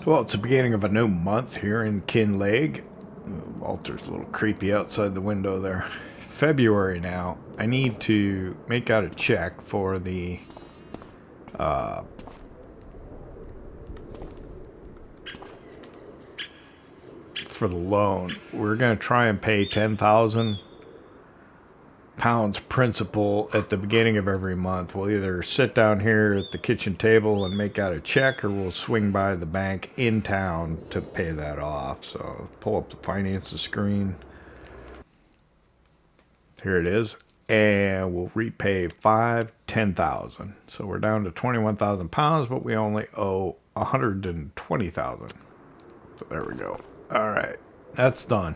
Well, it's the beginning of a new month here in Kinlaig. Walter's a little creepy outside the window there. February now. I need to make out a check for the loan. We're going to try and pay 10,000 pounds principal at the beginning of every month. We'll either sit down here at the kitchen table and make out a check, or we'll swing by the bank in town to pay that off. So pull up the finances screen. Here it is. And we'll repay 10,000. So we're down to 21,000 pounds, but we only owe 120,000. So there we go. All right, that's done.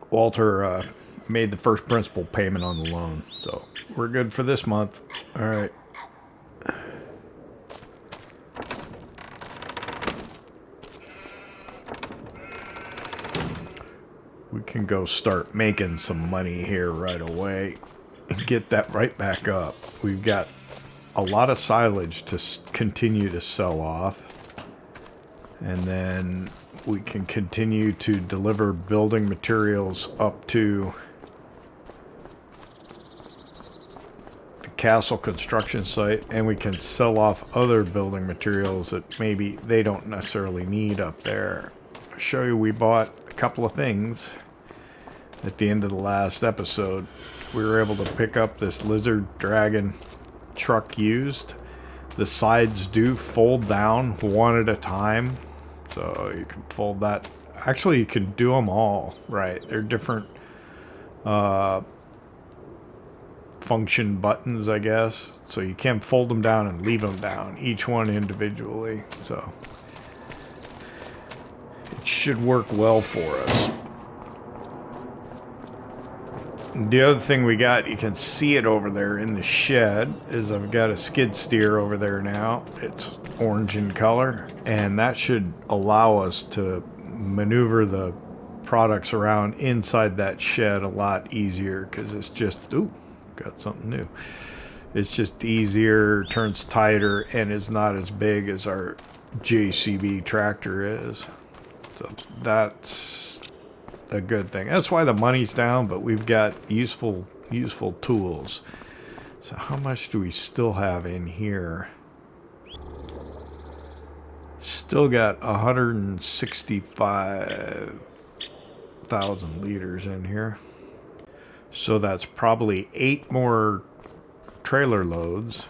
Walter made the first principal payment on the loan, so we're good for this month. All right. We can go start making some money here right away and get that right back up. We've got a lot of silage to continue to sell off, and then we can continue to deliver building materials up to the castle construction site, and we can sell off other building materials that maybe they don't necessarily need up there. I'll show you, we bought a couple of things at the end of the last episode. We were able to pick up this lizard dragon truck used. The sides do fold down one at a time, so you can fold that. Actually, you can do them all, right? They're different function buttons, I guess. So you can fold them down and leave them down, each one individually. So it should work well for us. The other thing we got, you can see it over there in the shed, is I've got a skid steer over there now. It's orange in color, and that should allow us to maneuver the products around inside that shed a lot easier, because it's just, ooh, got something new. It's just easier, turns tighter, and is not as big as our JCB tractor is. So that's a good thing. That's why the money's down, but we've got useful tools. So how much do we still have in here? Still got 165,000 liters in here. So that's probably 8 more trailer loads.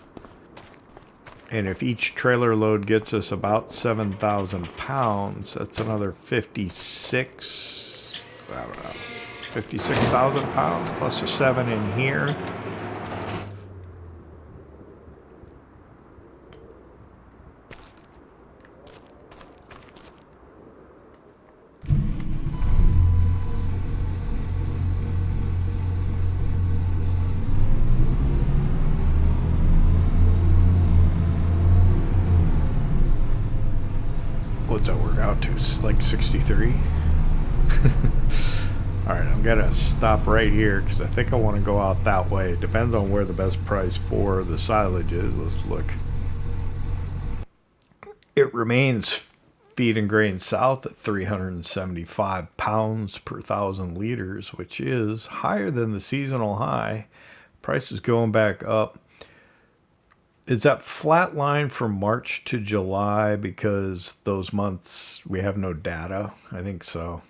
And if each trailer load gets us about 7,000 pounds, that's another 56,000 pounds plus a 7 in here. What's that work out to? Like 63? Alright, I'm gonna stop right here because I think I want to go out that way. It depends on where the best price for the silage is. Let's look. It remains feed and grain south at 375 pounds per 1,000 liters, which is higher than the seasonal high. Price is going back up. Is that flat line from March to July because those months we have no data? I think so.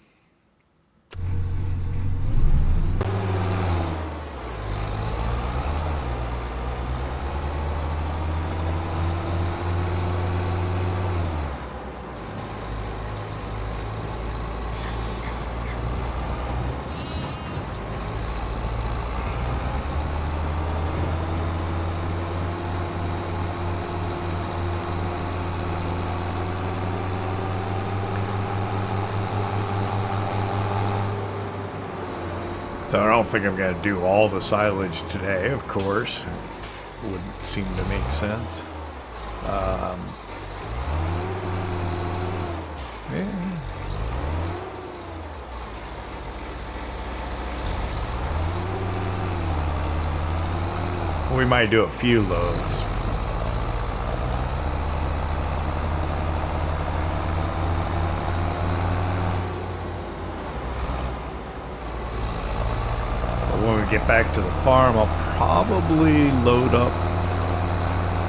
So I don't think I'm going to do all the silage today, of course. It wouldn't seem to make sense. Yeah. We might do a few loads. But when we get back to the farm, I'll probably load up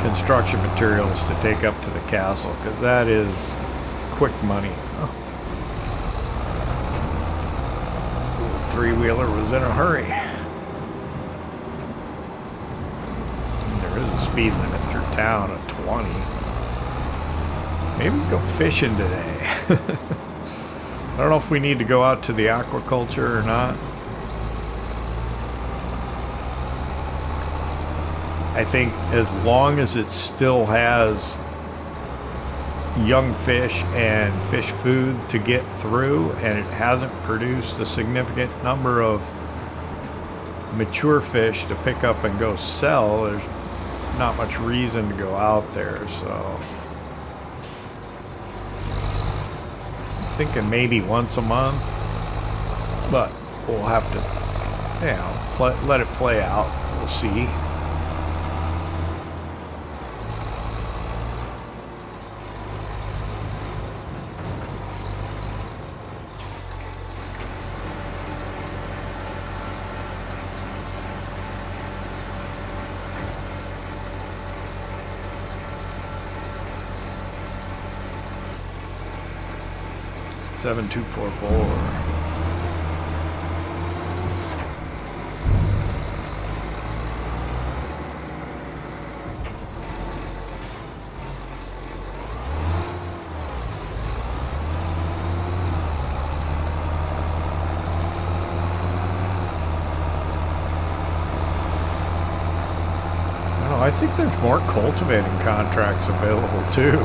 construction materials to take up to the castle, because that is quick money. Oh. Three-wheeler was in a hurry. There is a speed limit through town of 20. Maybe we go fishing today. I don't know if we need to go out to the aquaculture or not. I think as long as it still has young fish and fish food to get through, and it hasn't produced a significant number of mature fish to pick up and go sell, there's not much reason to go out there. So I'm thinking maybe once a month, but we'll have to, you know, let it play out. We'll see. $7,244. I think there's more cultivating contracts available too.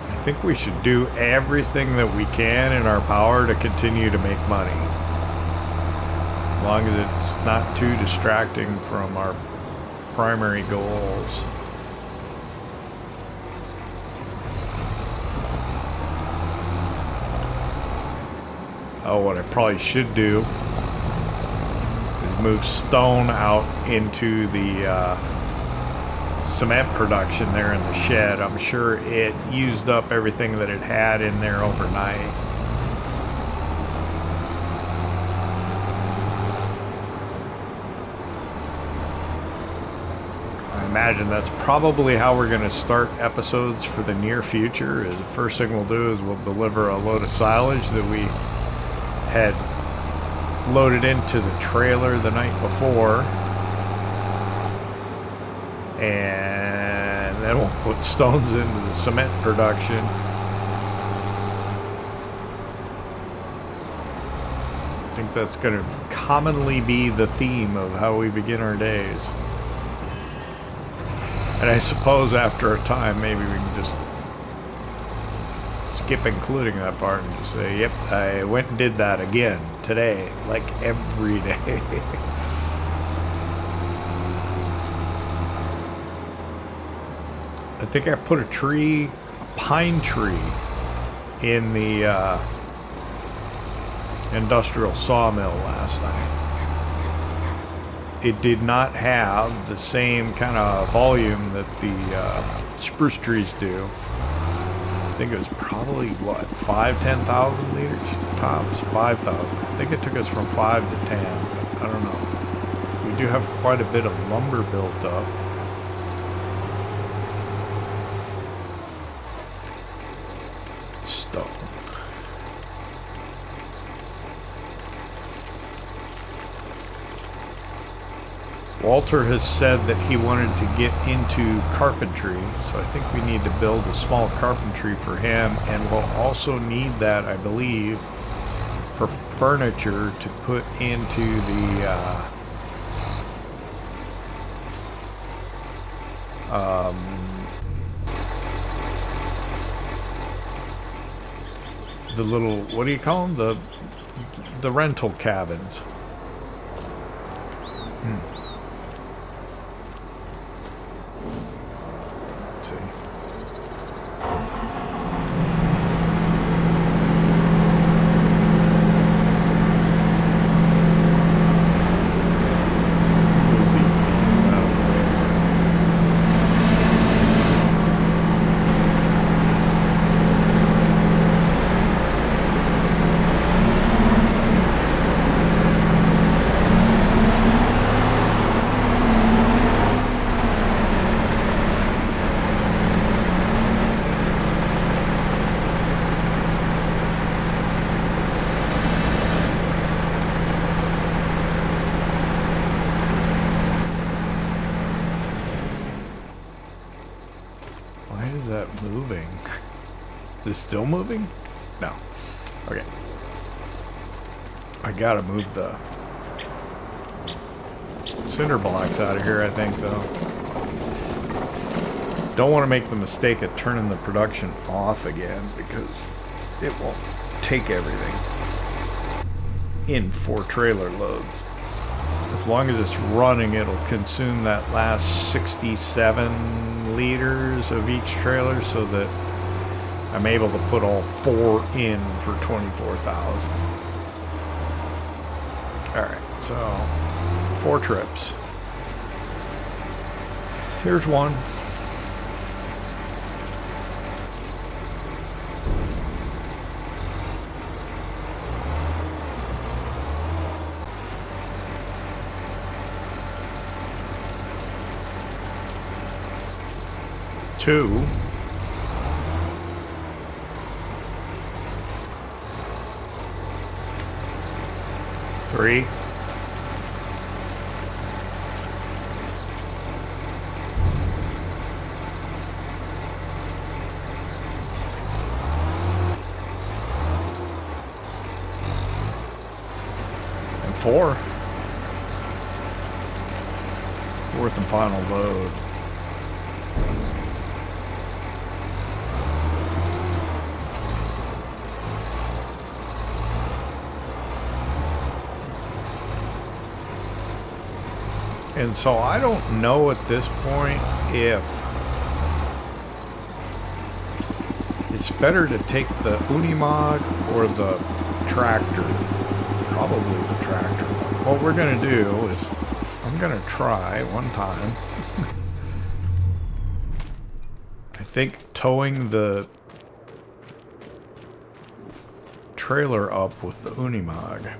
I think we should do everything that we can in our power to continue to make money, as long as it's not too distracting from our primary goals. Oh, what I probably should do is move stone out into the cement production there in the shed. I'm sure it used up everything that it had in there overnight. I imagine that's probably how we're going to start episodes for the near future. The first thing we'll do is we'll deliver a load of silage that we had loaded into the trailer the night before, and then we'll put stones into the cement production. I think that's going to commonly be the theme of how we begin our days. And I suppose after a time, maybe we can just skip including that part and just say, yep, I went and did that again today, like every day. I think I put a pine tree in the industrial sawmill last night. It did not have the same kind of volume that the spruce trees do. I think it was probably, what, 10,000 liters tops? 5,000. I think it took us from 5 to 10. I don't know. We do have quite a bit of lumber built up. Stone. Walter has said that he wanted to get into carpentry, so I think we need to build a small carpentry for him, and we'll also need that, I believe, for furniture to put into the little, what do you call them? The rental cabins. is that moving? Is it still moving? No. Okay. I gotta move the cinder blocks out of here, I think, though. Don't want to make the mistake of turning the production off again, because it won't take everything in 4 trailer loads. As long as it's running, it'll consume that last 67 liters of each trailer, so that I'm able to put all 4 in for 24,000. Alright, so 4 trips. Here's one. Two. 3. 4. 4th and final load. And so I don't know at this point if it's better to take the Unimog or the tractor. Probably the tractor. What we're going to do is I'm going to try one time. I think towing the trailer up with the Unimog.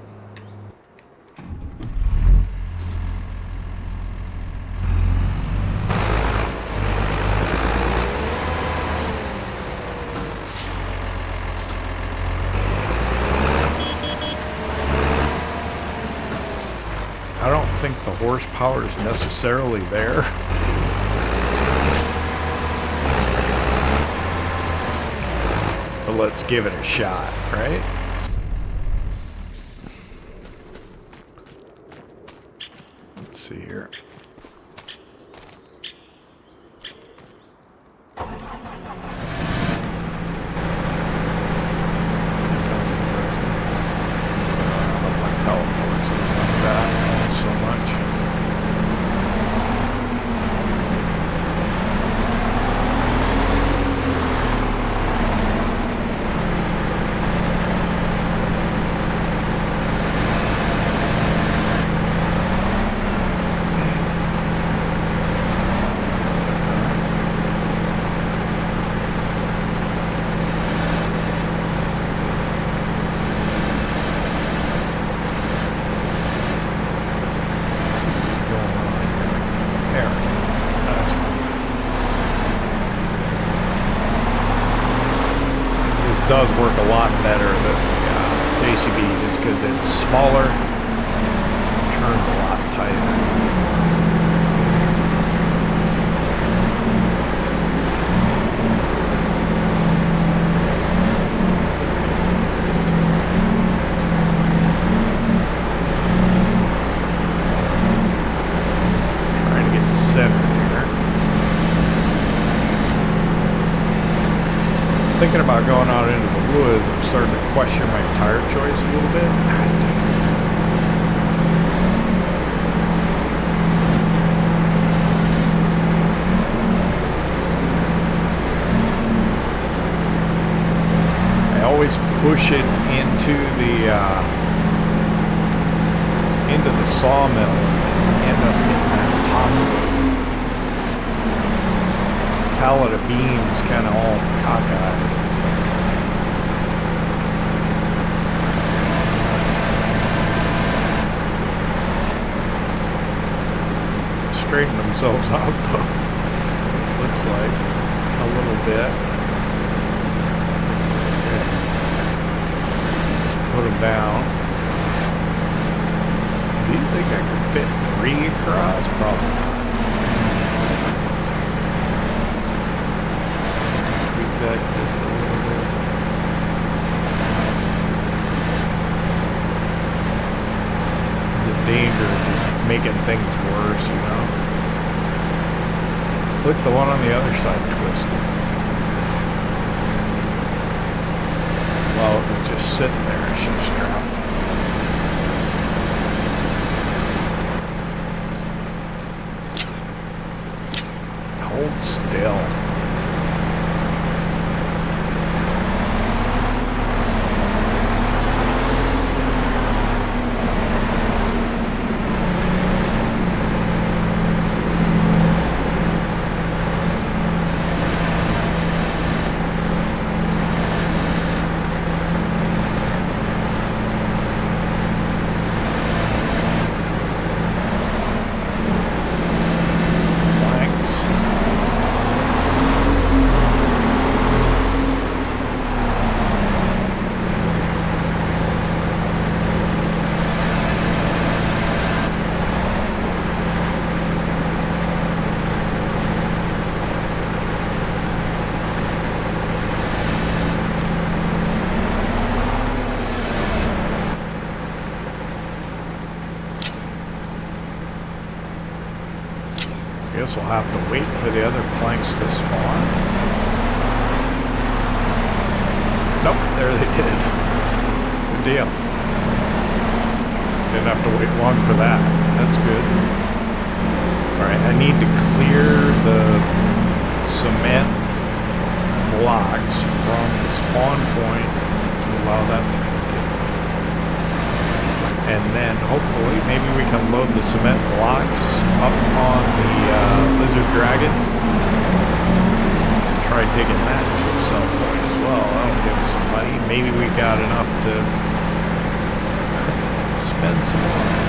I don't think the horsepower is necessarily there. But let's give it a shot, right? Let's see here. Does work a lot better than the JCB just because it's smaller, turns a lot tighter. Trying to get centered here. Thinking about going out into the woods. I'm starting to question my tire choice a little bit. I always push it into the sawmill and end up getting that top pallet of beams kind of all cockeyed. Straighten themselves out though. Looks like a little bit. Okay. Put them down. Do you think I could fit 3 across? Probably not. making things worse, you know. Look, the one on the other side twisted. Well, it was just sitting there. I should have dropped it. Hold still. Guess we'll have to wait for the other planks to spawn. Nope, there they did. Good deal. Didn't have to wait long for that. That's good. Alright, I need to clear the cement blocks from the spawn point to allow that to continue. And then hopefully maybe we can load the cement blocks up on the Lizard Dragon and try taking that to a sell point as well. That'll give us some money. Maybe we got enough to spend some money.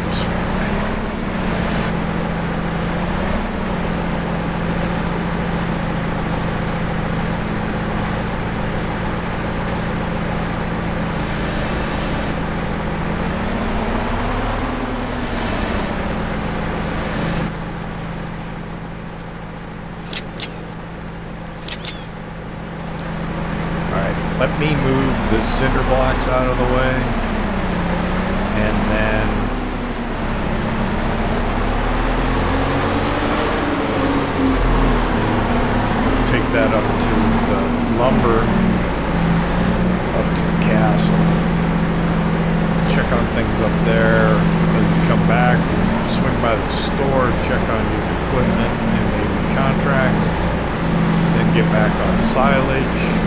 Oops. Let me move the cinder blocks out of the way, and then take that up to the lumber, up to the castle. Check on things up there, and come back, swing by the store, check on used equipment and maybe contracts, then get back on silage.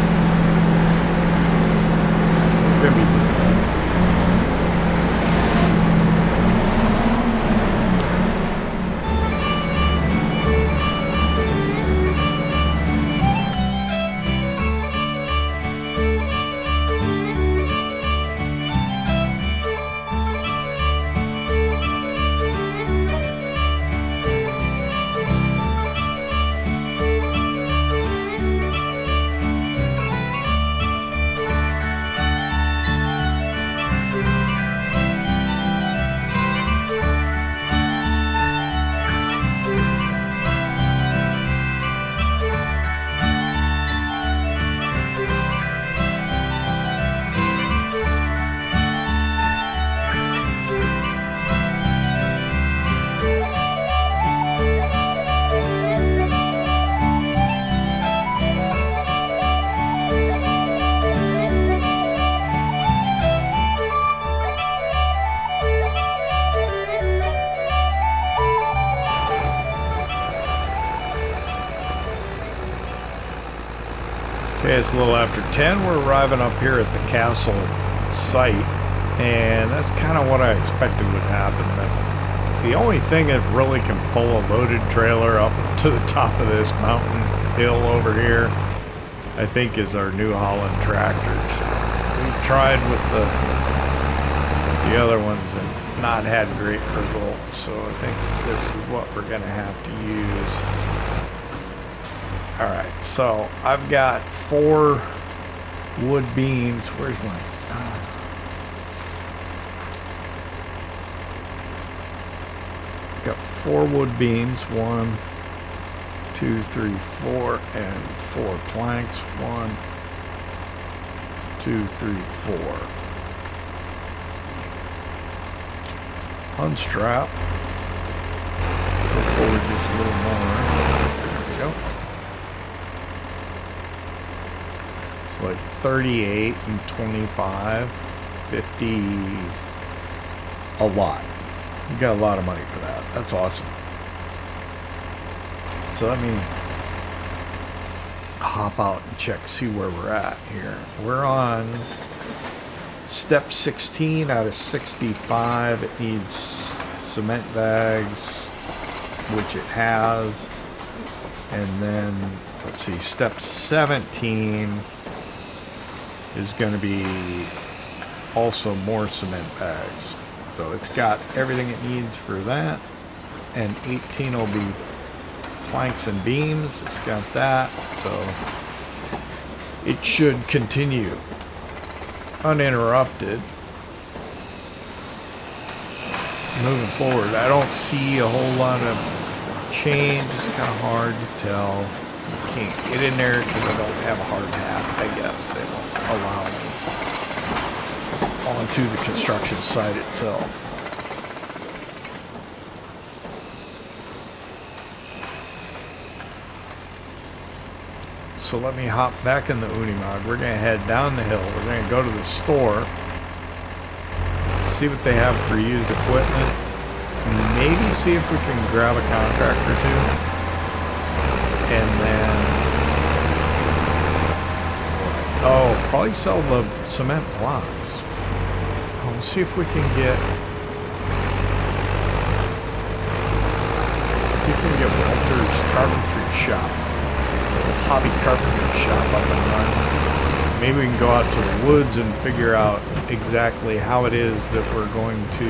Gonna be Okay, it's a little after 10. We're arriving up here at the castle site, and that's kind of what I expected would happen. But the only thing that really can pull a loaded trailer up to the top of this mountain hill over here, I think, is our New Holland tractors. We've tried with the other ones and not had great results, so I think this is what we're going to have to use. Alright, so I've got 4 wood beams. Where's my... got 4 wood beams. 1, 2, 3, 4, and 4 planks. 1, 2, 3, 4. unstrap. Go forward just a little more. There we go. It's like 38 and 25, 50. A lot. You got a lot of money for that. That's awesome. So let me hop out and check, see where we're at here. We're on step 16 out of 65. It needs cement bags, which it has. And then, let's see, step 17 is going to be also more cement bags. So it's got everything it needs for that. And 18 will be planks and beams. It's got that. So it should continue uninterrupted. Moving forward, I don't see a whole lot of change. It's kind of hard to tell. You can't get in there because I don't have a hard hat. I guess they won't allow me onto the construction site itself. So let me hop back in the Unimog. We're going to head down the hill. We're going to go to the store, see what they have for used equipment, maybe see if we can grab a contract or two, and then, oh, probably sell the cement blocks. We'll see if we can get, Walter's carpentry shop, hobby carpentry shop up and running. Maybe we can go out to the woods and figure out exactly how it is that we're going to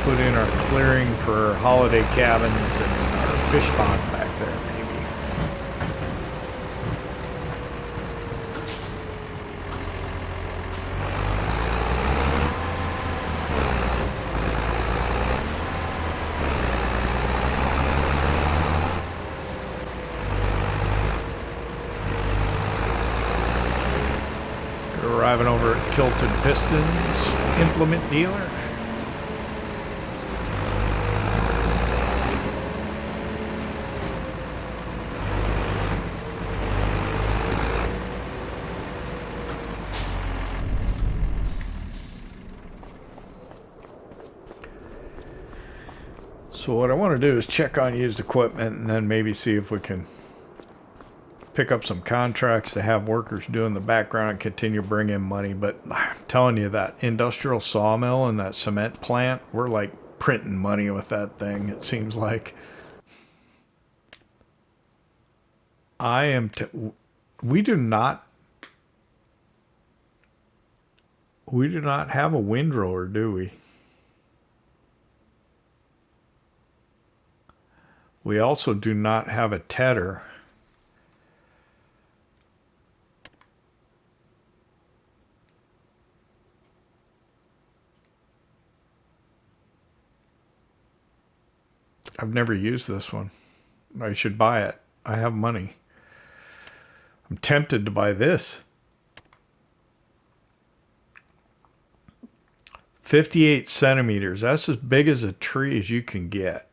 put in our clearing for holiday cabins and our fish pond back there, maybe. Arriving over at Kilted Pistons Implement Dealer. So what I want to do is check on used equipment and then maybe see if we can pick up some contracts to have workers do in the background and continue bringing money. But I'm telling you, that industrial sawmill and that cement plant, we're like printing money with that thing, it seems like. We do not have a windrower, do we? We also do not have a tedder. I've never used this one. I should buy it. I have money. I'm tempted to buy this. 58 centimeters. That's as big as a tree as you can get.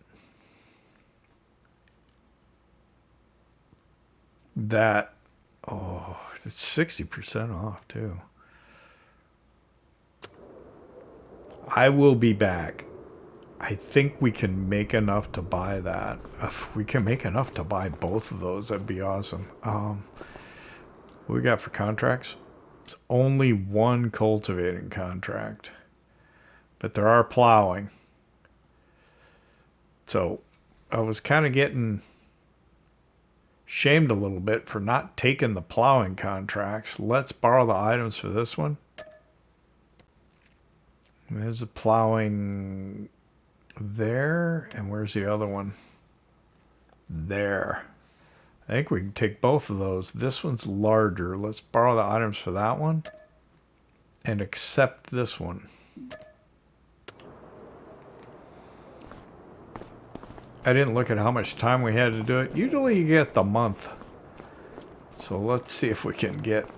That, oh, it's 60% off too. I will be back. I think we can make enough to buy that. If we can make enough to buy both of those, that'd be awesome. What we got for contracts? It's only one cultivating contract, but there are plowing. So I was kind of getting shamed a little bit for not taking the plowing contracts. Let's borrow the items for this one. There's the plowing there, and where's the other one? There. I think we can take both of those. This one's larger. Let's borrow the items for that one and accept this one. I didn't look at how much time we had to do it. Usually you get the month. So let's see if we can get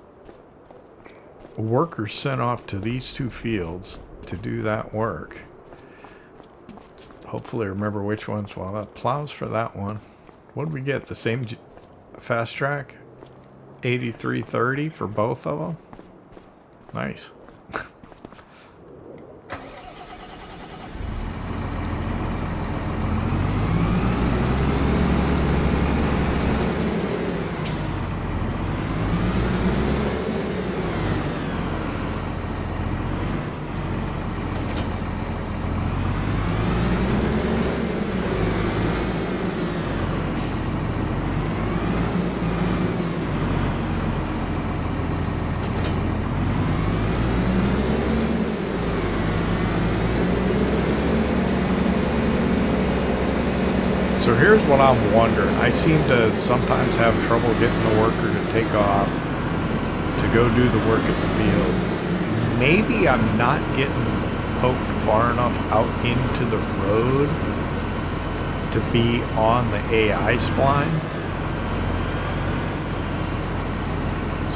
workers sent off to these two fields to do that work. hopefully remember which ones. Well, that plows for that one. What did we get? The same fast track? 8330 for both of them? Nice. So here's what I'm wondering. I seem to sometimes have trouble getting the worker to take off to go do the work at the field. Maybe I'm not getting poked far enough out into the road to be on the AI spline.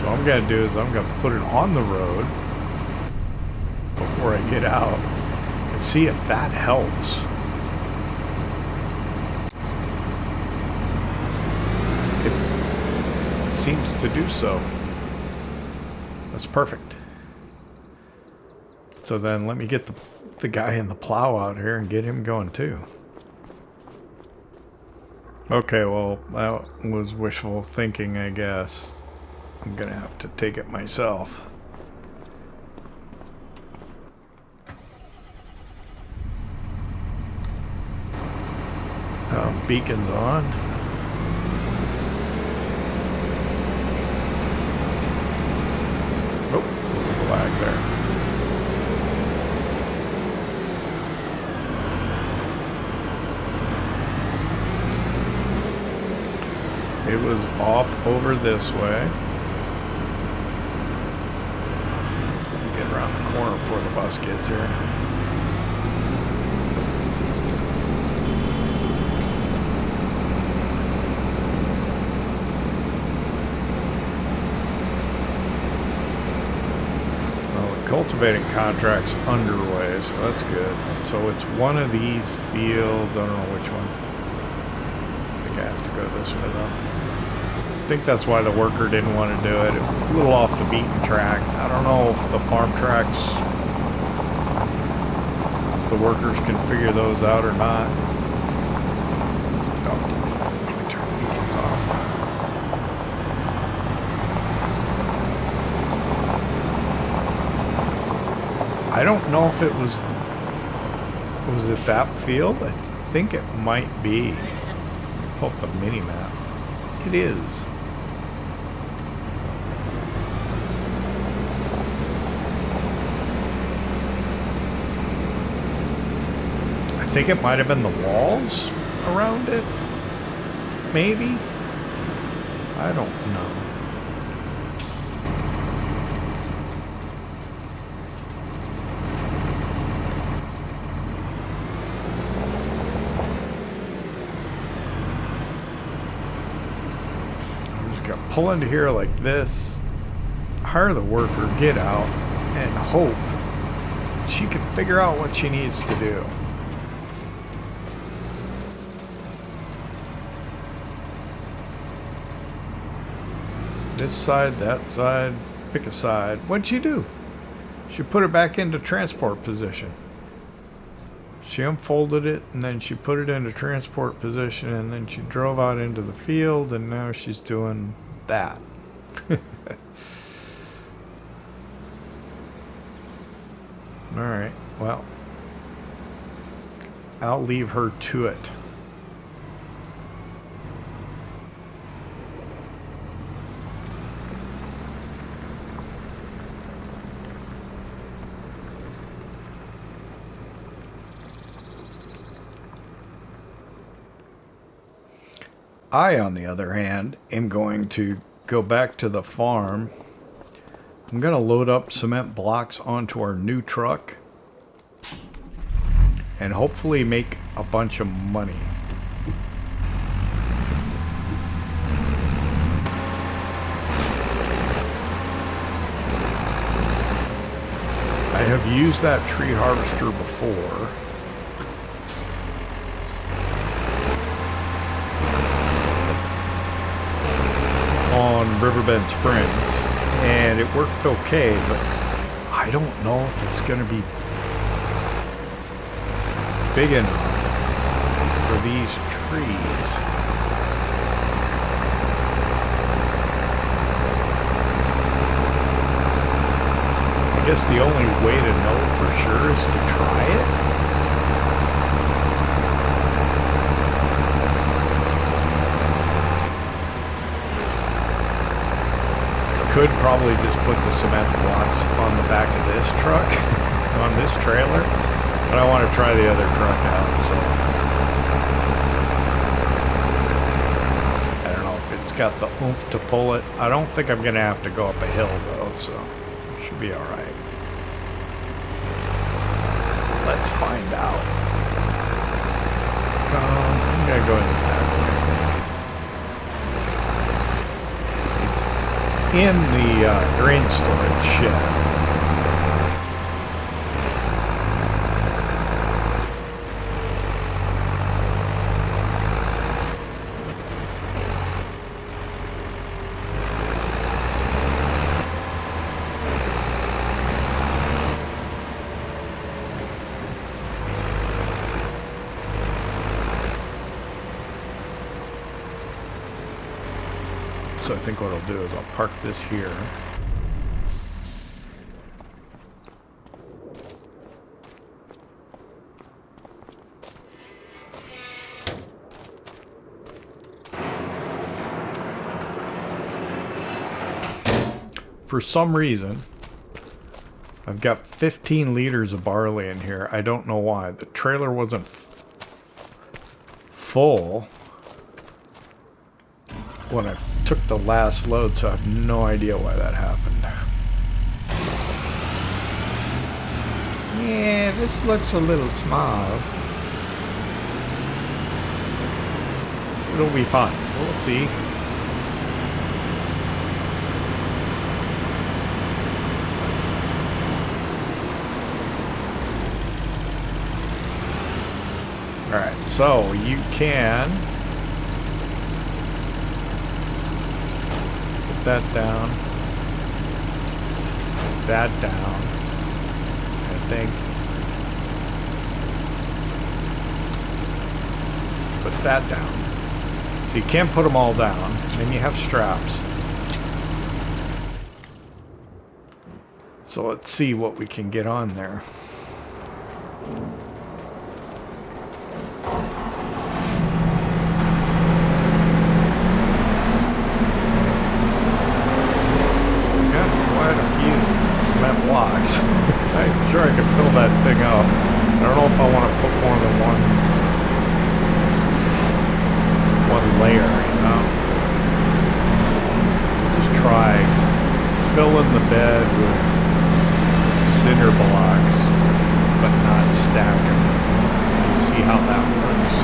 So what I'm going to do is I'm going to put it on the road before I get out and see if that helps. Seems to do so. That's perfect. So then let me get the guy in the plow out here and get him going too. Okay, well, that was wishful thinking, I guess. I'm gonna have to take it myself. Beacon's on. There. It was off over this way. Get around the corner before the bus gets here. Cultivating contract's underway, so that's good. So it's one of these fields. I don't know which one. I think I have to go this way though. I think that's why the worker didn't want to do it. It was a little off the beaten track. I don't know if the farm tracks, the workers can figure those out or not. Oh, let me turn the beacons off. I don't know if it was it that field? I think it might be. Pull up the mini map. It is. I think it might have been the walls around it. Maybe. I don't know. Pull into here like this, hire the worker, get out, and hope she can figure out what she needs to do. This side, that side, pick a side. What'd she do? She put it back into transport position. She unfolded it, and then she put it into transport position, and then she drove out into the field, and now she's doing that. Alright, well, I'll leave her to it. I, on the other hand, am going to go back to the farm. I'm going to load up cement blocks onto our new truck and hopefully make a bunch of money. I have used that tree harvester before. Riverbend Springs, and it worked okay, but I don't know if it's going to be big enough for these trees. I guess the only way to know for sure is to try it. Could probably just put the cement blocks on the back of this truck, on this trailer, but I want to try the other truck out, so I don't know if it's got the oomph to pull it. I don't think I'm going to have to go up a hill though, so it should be alright. Let's find out. I'm going to go in the back way. In the grain storage shed. So I think what I'll do is I'll park this here. For some reason, I've got 15 liters of barley in here. I don't know why. The trailer wasn't full when I took the last load, so I have no idea why that happened. Yeah, this looks a little small. It'll be fun. We'll see. Alright, so you can put that down, that down, I think. Put that down. So you can't put them all down, then you have straps. So let's see what we can get on there. Blocks. I'm sure I can fill that thing up. I don't know if I want to put more than one layer, you know. Just try filling the bed with cinder blocks, but not stack them. And see how that works.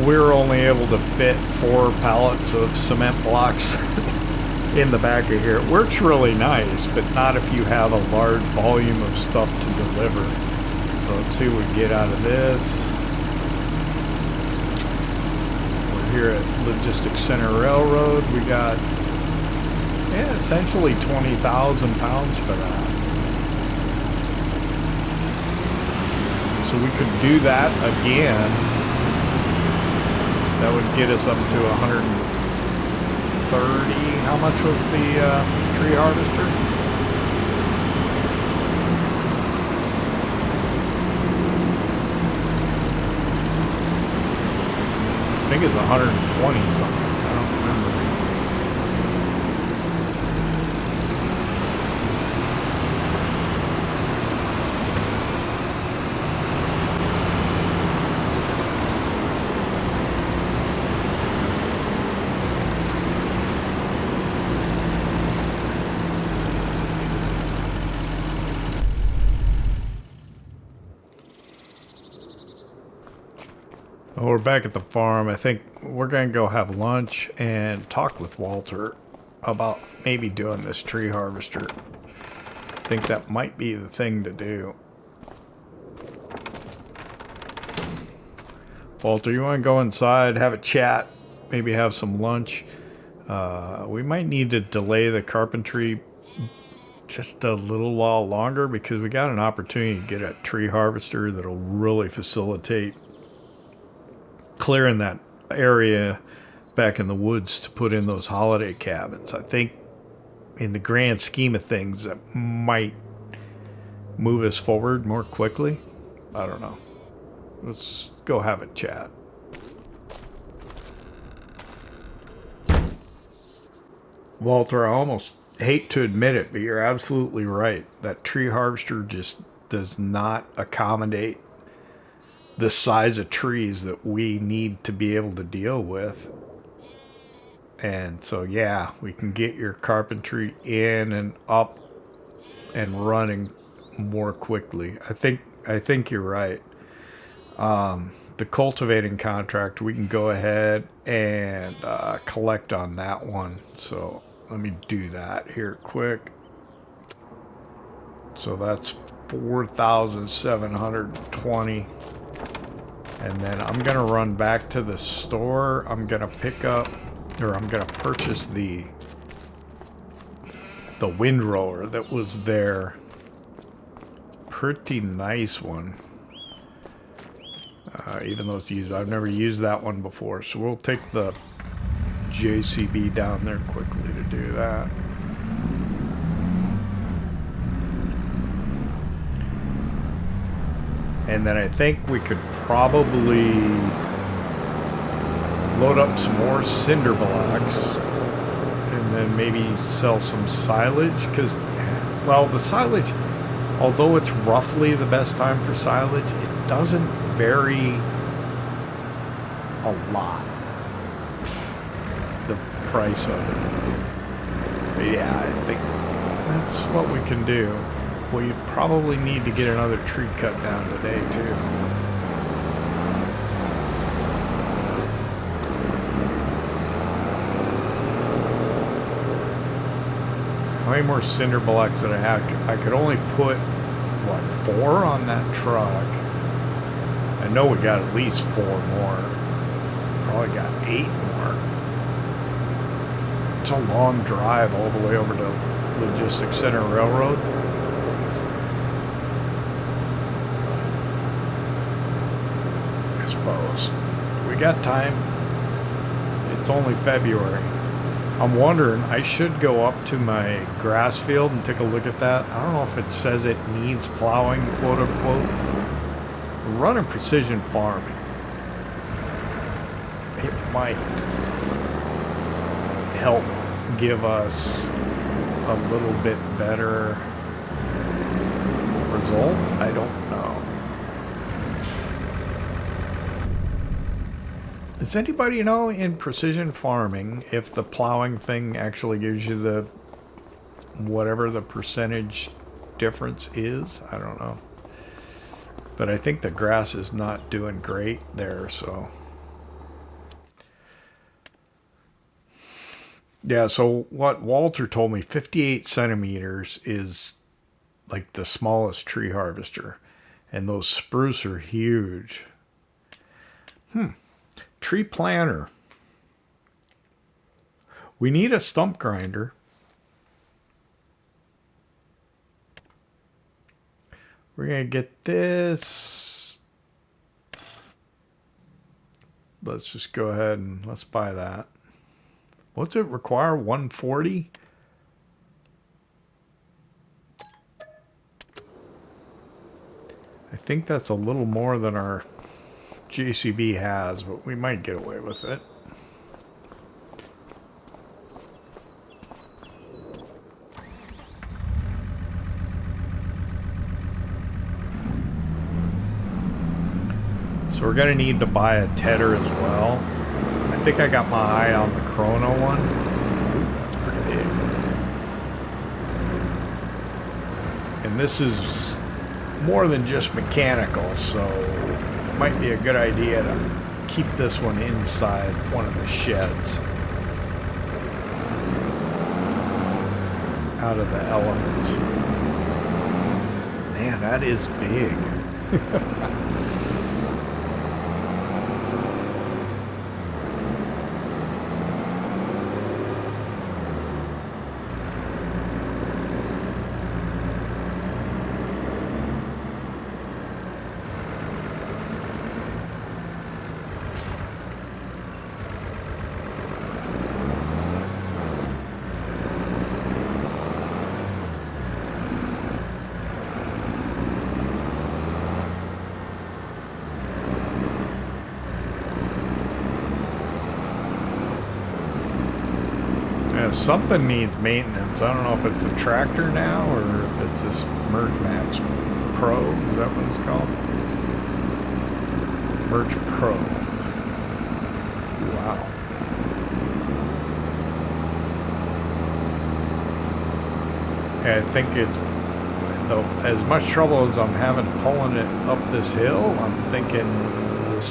We're only able to fit 4 pallets of cement blocks in the back of here. It works really nice, but not if you have a large volume of stuff to deliver. So let's see what we get out of this. We're here at Logistics Center Railroad. We got essentially 20,000 pounds for that. So we could do that again. That would get us up to 130. How much was the tree harvester? I think it's 120 something. I don't remember. Well, we're back at the farm. I think we're going to go have lunch and talk with Walter about maybe doing this tree harvester. I think that might be the thing to do. Walter, you want to go inside, have a chat, maybe have some lunch? We might need to delay the carpentry just a little while longer because we got an opportunity to get a tree harvester that'll really facilitate clearing that area back in the woods to put in those holiday cabins. I think in the grand scheme of things that might move us forward more quickly. I don't know. Let's go have a chat. Walter, I almost hate to admit it, but you're absolutely right. That tree harvester just does not accommodate the size of trees that we need to be able to deal with. And so, yeah, we can get your carpentry in and up and running more quickly. I think you're right. The cultivating contract, we can go ahead and collect on that one. So let me do that here quick. So that's 4,720. And then I'm going to run back to the store. I'm going to pick up, or I'm going to purchase the windrower that was there. Pretty nice one. Even though it's used, I've never used that one before. So we'll take the JCB down there quickly to do that. And then I think we could probably load up some more cinder blocks and then maybe sell some silage. Because, well, the silage, although it's roughly the best time for silage, it doesn't vary a lot, the price of it. But yeah, I think that's what we can do. We probably need to get another tree cut down today too. How many more cinder blocks that I have? I could only put, what, 4 on that truck. I know we got at least 4 more. Probably got 8 more. It's a long drive all the way over to Logistics Center Railroad. I suppose. We got time. It's only February. I'm wondering, I should go up to my grass field and take a look at that. I don't know if it says it needs plowing, quote unquote. We're running precision farming. It might help give us a little bit better result. I don't know. Does anybody know in precision farming if the plowing thing actually gives you the whatever the percentage difference is? I don't know. But I think the grass is not doing great there, so. Yeah, so what Walter told me, 58 centimeters is like the smallest tree harvester. And those spruce are huge. Tree planter. We need a stump grinder. We're going to get this let's just go ahead and let's buy that. What's it require? 140? I think that's a little more than our JCB has, but we might get away with it. So we're gonna need to buy a tedder as well. I think I got my eye on the Chrono one. Ooh, that's pretty big. And this is more than just mechanical, so it might be a good idea to keep this one inside one of the sheds, out of the elements. Man, that is big. Something needs maintenance. I don't know if it's the tractor now or if it's this Merge Max Pro. Is that what it's called? Merge Pro. Wow. And I think it's, though, as much trouble as I'm having pulling it up this hill, I'm thinking this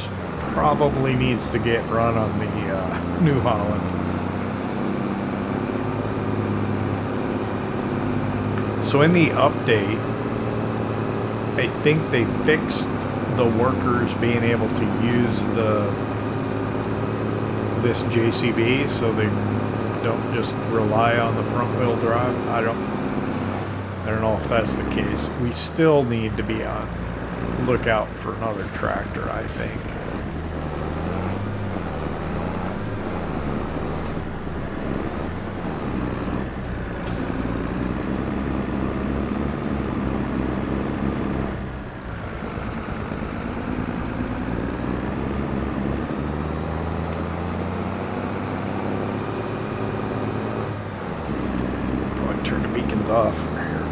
probably needs to get run on the New Holland. So in the update, I think they fixed the workers being able to use this JCB, so they don't just rely on the front wheel drive. I don't know if that's the case. We still need to be on lookout for another tractor, I think. Off here,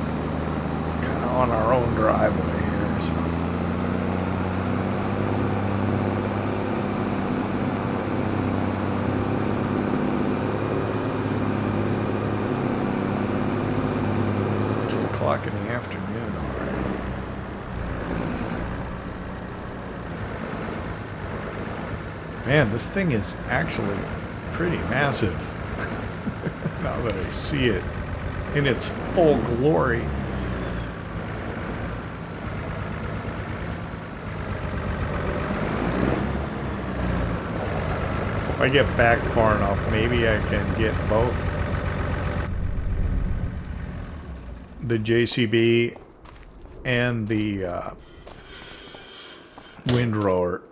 kind of on our own driveway here, so. O'clock in the afternoon already. Man, this thing is actually pretty massive. Now that I see it in its full glory. If I get back far enough, maybe I can get both the JCB and the windrower.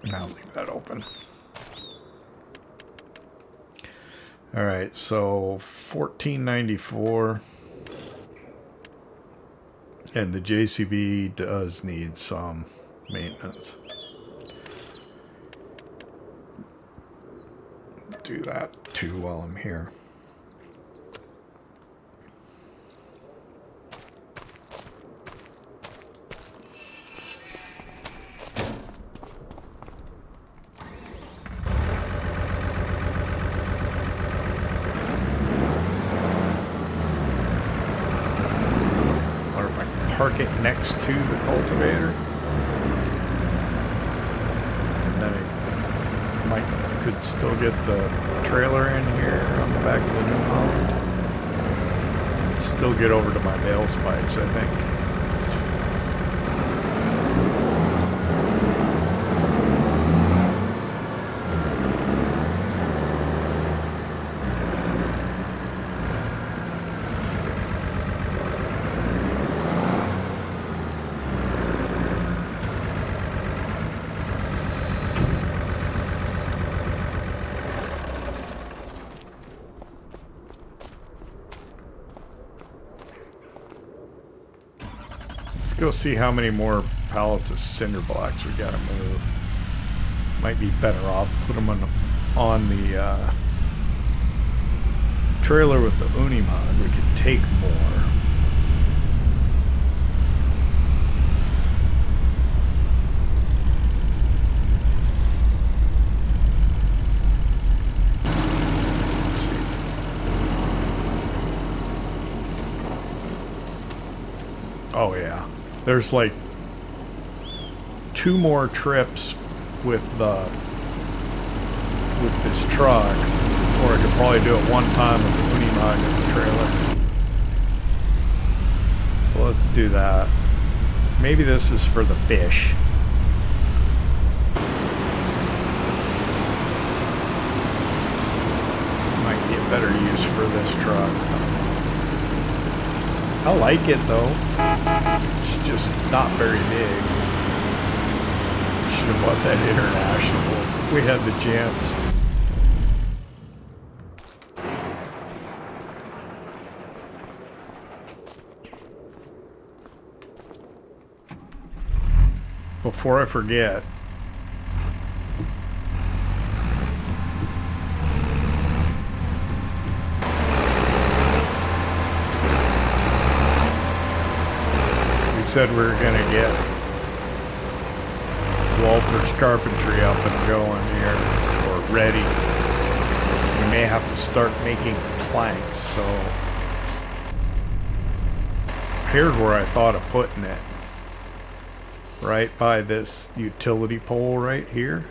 And I'll leave that open. All right, so $14.94, and the JCB does need some maintenance. Do that too while I'm here. Park it next to the cultivator, and then it could still get the trailer in here on the back of the New Holland. Still get over to my bale spikes, I think. go see how many more pallets of cinder blocks we gotta move. Might be better off put them on the trailer with the Unimog. We could take more. Let's see. Oh yeah, there's like 2 more trips with this truck, or I could probably do it one time with the Unimog in the trailer. So let's do that. Maybe this is for the fish. Might be a better use for this truck. I like it though. It's just not very big. Should have bought that International. We had the chance. Before I forget, we said we were going to get Walter's Carpentry up and going here, or ready. We may have to start making planks, so here's where I thought of putting it. Right by this utility pole right here.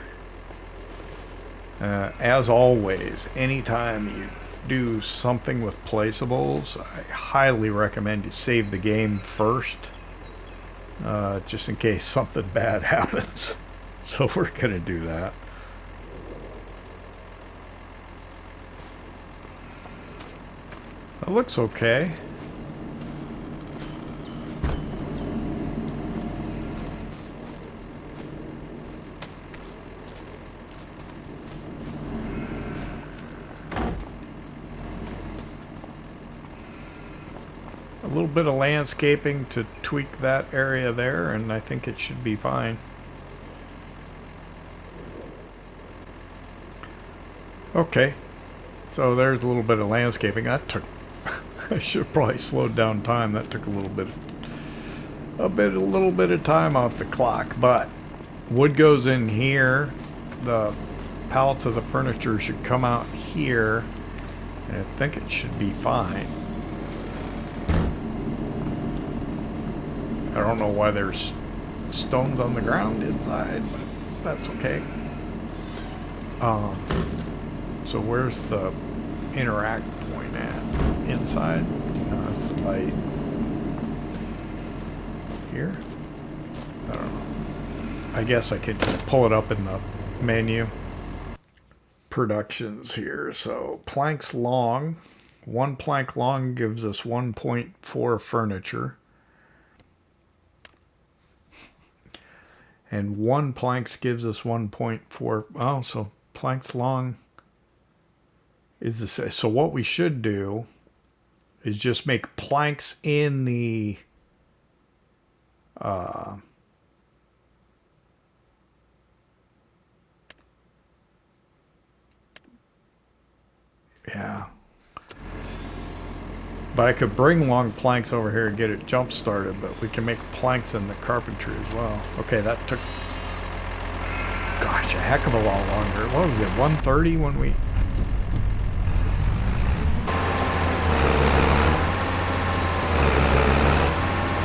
As always, anytime you do something with placeables, I highly recommend you save the game first, just in case something bad happens. So we're gonna do that. That looks okay. A little bit of landscaping to tweak that area there, and I think it should be fine. Okay, so there's a little bit of landscaping. That took I should have probably slowed down time. That took a little bit of time off the clock. But wood goes in here. The pallets of the furniture should come out here, and I think it should be fine. I don't know why there's stones on the ground inside, but that's okay. So where's the interact point at? Inside? No, that's the light. Here? I don't know. I guess I could pull it up in the menu. Productions here. So planks long. 1 plank long gives us 1.4 furniture. And 1 planks gives us 1.4. Oh, so planks long is the same. So what we should do is just make planks in the yeah. But I could bring long planks over here and get it jump started, but we can make planks in the carpentry as well. Okay, that took, gosh, a heck of a lot longer. What was it, 1:30 when we...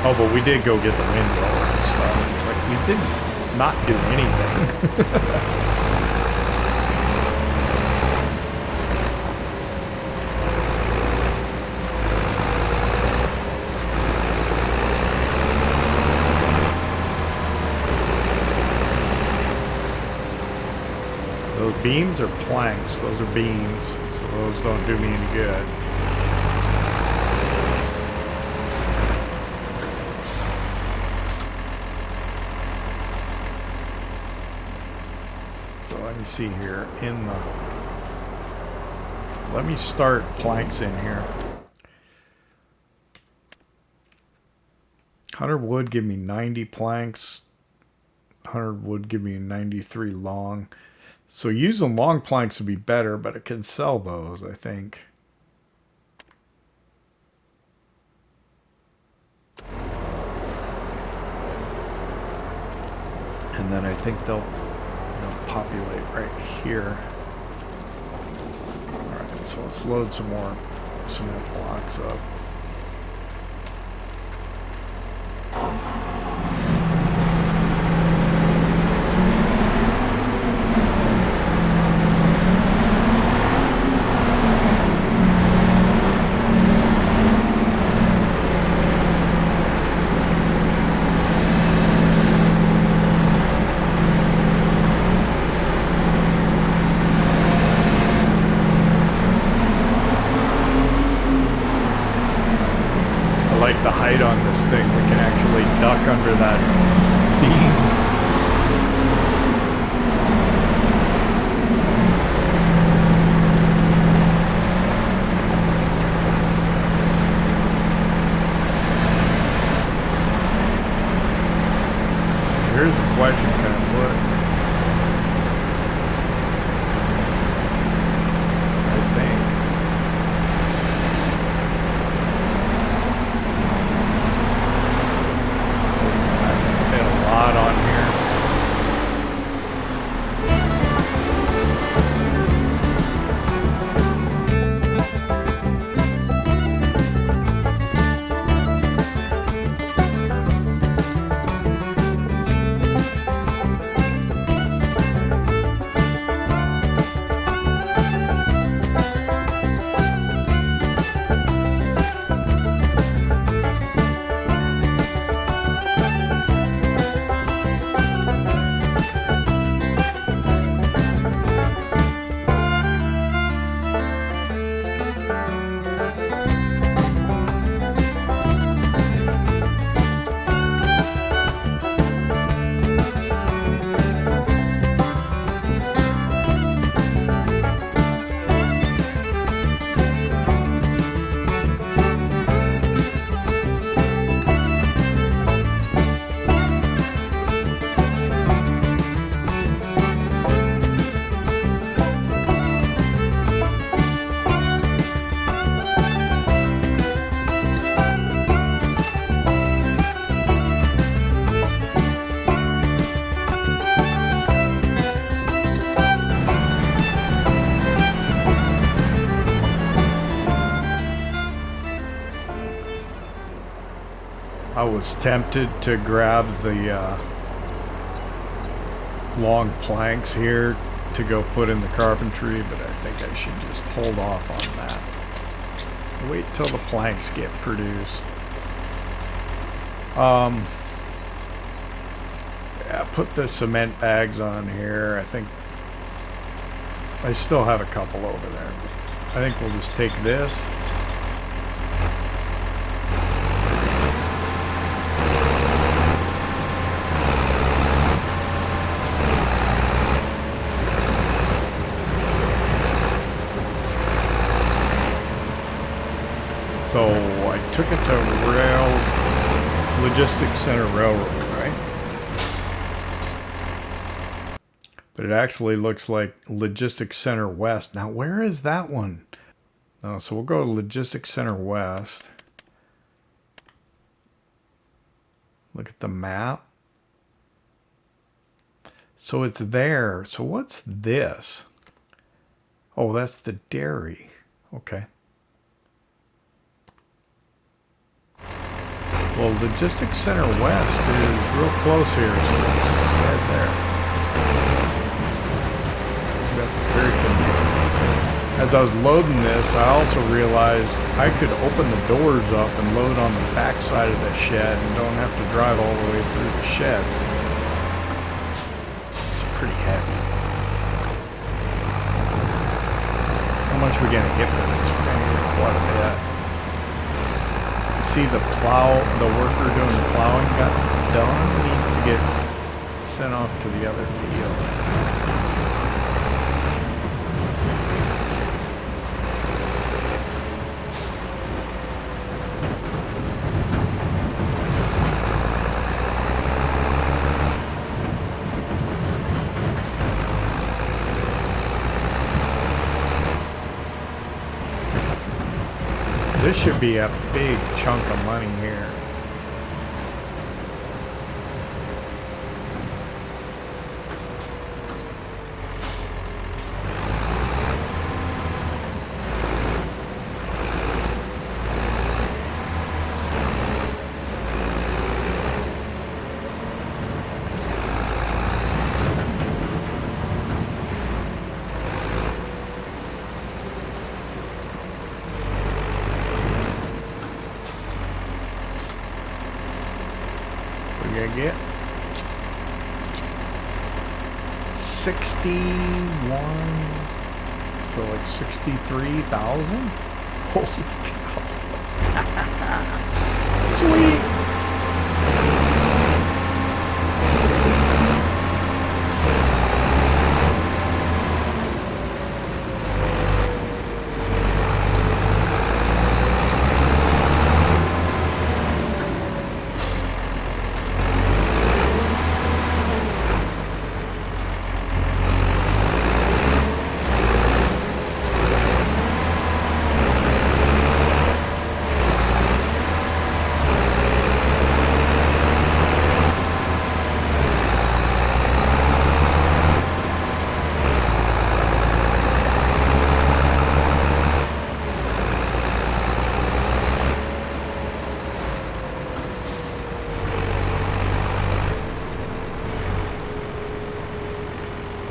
Oh, but we did go get the windrower and stuff. Like, we didn't not do anything. Those beams are planks. Those are beams. So those don't do me any good. So let me see here. Let me start planks in here. 100 wood give me 90 planks. 100 wood give me 93 long. So using long planks would be better, but I can sell those, I think. And then I think they'll populate right here. Alright, so let's load some more cement blocks up. On this thing, we can actually duck under that beam. Here's a question, kind of what I think. On here. I was tempted to grab the long planks here to go put in the carpentry, but I think I should just hold off on that. Wait till the planks get produced. Yeah, put the cement bags on here. I think I still have a couple over there. I think we'll just take this. So I took it to Logistics Center Railroad, right? But it actually looks like Logistics Center West. Now, where is that one? Oh, so we'll go to Logistics Center West. Look at the map. So it's there. So what's this? Oh, that's the dairy. Okay. Well, Logistics Center West is real close here, so let's head there. That's very convenient. As I was loading this, I also realized I could open the doors up and load on the back side of the shed and don't have to drive all the way through the shed. It's pretty heavy. How much are we gonna get for this? We're gonna get quite a bit. See the plow, the worker doing the plowing got done, needs to get sent off to the other field. This should be a big chunk of money here. Get 61, so like 63,000. Holy cow! Sweet.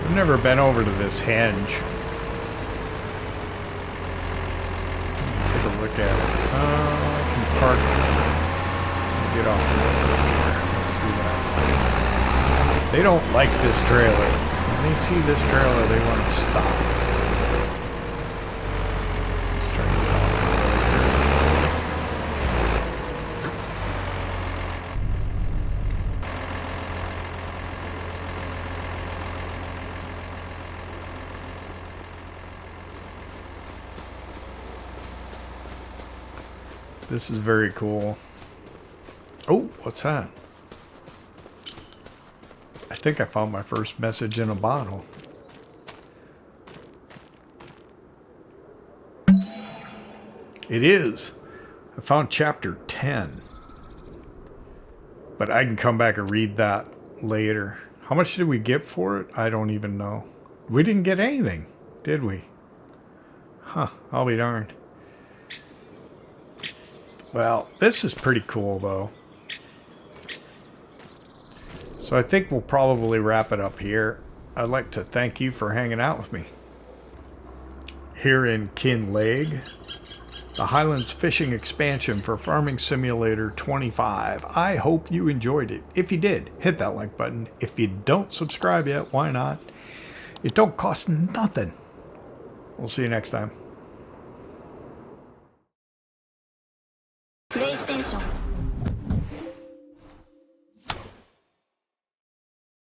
I've never been over to this Henge. Take a look at it. I can park. Get off the road. Let's see that. They don't like this trailer. When they see this trailer, they want to stop. Turn it off. This is very cool. Oh, what's that? I think I found my first message in a bottle. It is. I found chapter 10. But I can come back and read that later. How much did we get for it? I don't even know. We didn't get anything, did we? Huh, I'll be darned. Well, this is pretty cool, though. So I think we'll probably wrap it up here. I'd like to thank you for hanging out with me. Here in Kinlaig, the Highlands Fishing Expansion for Farming Simulator 25. I hope you enjoyed it. If you did, hit that like button. If you don't subscribe yet, why not? It don't cost nothing. We'll see you next time.